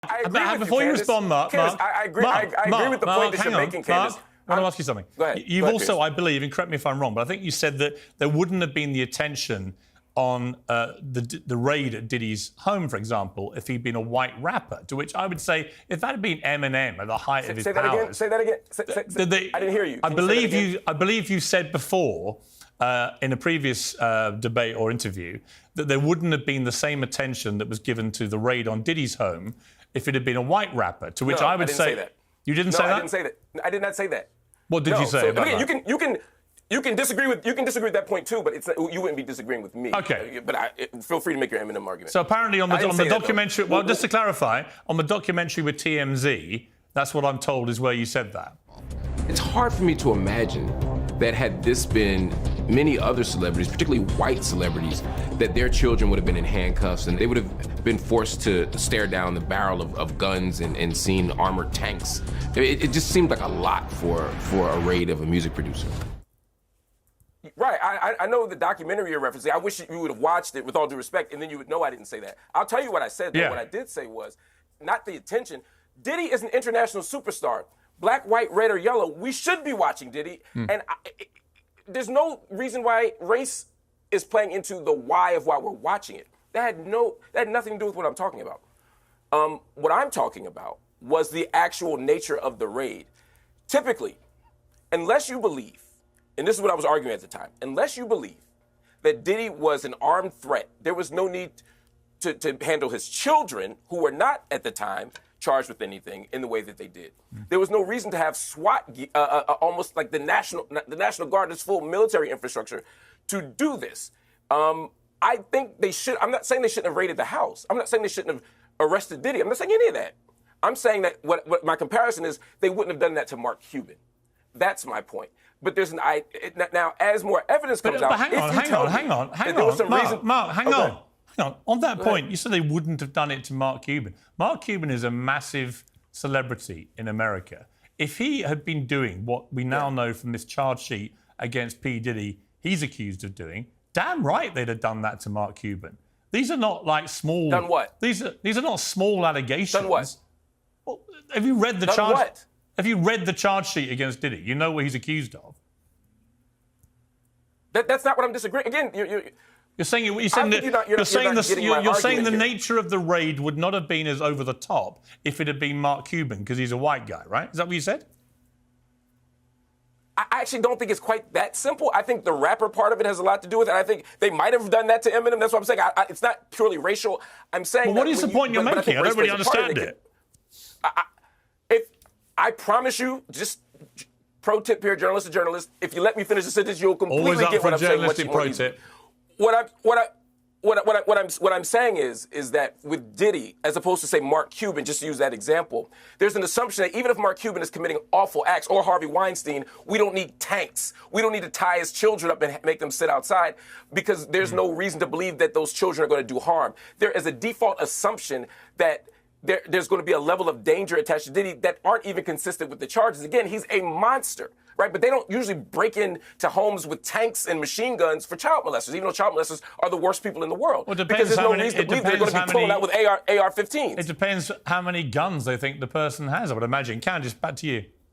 I agree with before you respond, Mark, I agree with the point that you're making, Candace. I want to ask you something. Go ahead. You've Go ahead, also, Pierce. I believe, and correct me if I'm wrong, but I think you said that there wouldn't have been the attention on the raid at Diddy's home, for example, if he'd been a white rapper. To which I would say, if that had been Eminem at the height of his powers... Say that again. I didn't hear you. I believe you said before, in a previous debate or interview, that there wouldn't have been the same attention that was given to the raid on Diddy's home if it had been a white rapper. To which I would say that. You didn't say that? No, I didn't say that. I did not say that. What did you say about that? You can disagree with that point too, but you wouldn't be disagreeing with me. Okay. But feel free to make your Eminem argument. So apparently on the documentary, well, just to clarify, on the documentary with TMZ, that's what I'm told is where you said that. It's hard for me to imagine that had this been many other celebrities, particularly white celebrities, that their children would have been in handcuffs and they would have been forced to stare down the barrel of guns and seen armored tanks. It just seemed like a lot for a raid of a music producer. Right, I know the documentary you're referencing. I wish you would have watched it with all due respect, and then you would know I didn't say that. I'll tell you what I said, though. Yeah. What I did say was, not the attention. Diddy is an international superstar. Black, white, red, or yellow, we should be watching Diddy. And there's no reason why race is playing into the why of why we're watching it. That had nothing to do with what I'm talking about. What I'm talking about was the actual nature of the raid. Typically, unless you believe, and this is what I was arguing at the time, unless you believe that Diddy was an armed threat, there was no need to handle his children, who were not at the time charged with anything, in the way that they did. There was no reason to have SWAT, almost like the National Guard, this full military infrastructure, to do this. I think they should. I'm not saying they shouldn't have raided the house. I'm not saying they shouldn't have arrested Diddy. I'm not saying any of that. I'm saying that what my comparison is, they wouldn't have done that to Mark Cuban. That's my point. But there's now, as more evidence comes out, hang on. Mark, hang on. On that point, you said they wouldn't have done it to Mark Cuban. Mark Cuban is a massive celebrity in America. If he had been doing what we now know from this charge sheet against P. Diddy he's accused of doing, damn right they'd have done that to Mark Cuban. These are not like small... Done what? These are not small allegations. Done what? Well, have you read the Done charge... what? Have you read the charge sheet against Diddy? You know what he's accused of. That's not what I'm disagreeing. Again, You're saying the nature of the raid would not have been as over the top if it had been Mark Cuban because he's a white guy, right? Is that what you said? I actually don't think it's quite that simple. I think the rapper part of it has a lot to do with it. I think they might have done that to Eminem. That's what I'm saying. It's not purely racial. I'm saying. Well, what is the point you're making? I don't really understand it. I promise you, just pro tip here, journalist to journalist, if you let me finish the sentence, you'll completely get what I'm saying. Always up for a journalistic pro tip. What I'm saying is that with Diddy, as opposed to say Mark Cuban, just to use that example, there's an assumption that even if Mark Cuban is committing awful acts, or Harvey Weinstein, we don't need tanks. We don't need to tie his children up and make them sit outside because there's no reason to believe that those children are going to do harm. There is a default assumption that there's going to be a level of danger attached to Diddy that aren't even consistent with the charges. Again, he's a monster, right? But they don't usually break into homes with tanks and machine guns for child molesters, even though child molesters are the worst people in the world. Well, because there's no reason to believe they're going to be pulling out with AR-15s. It depends how many guns they think the person has, I would imagine. Candice, back to you.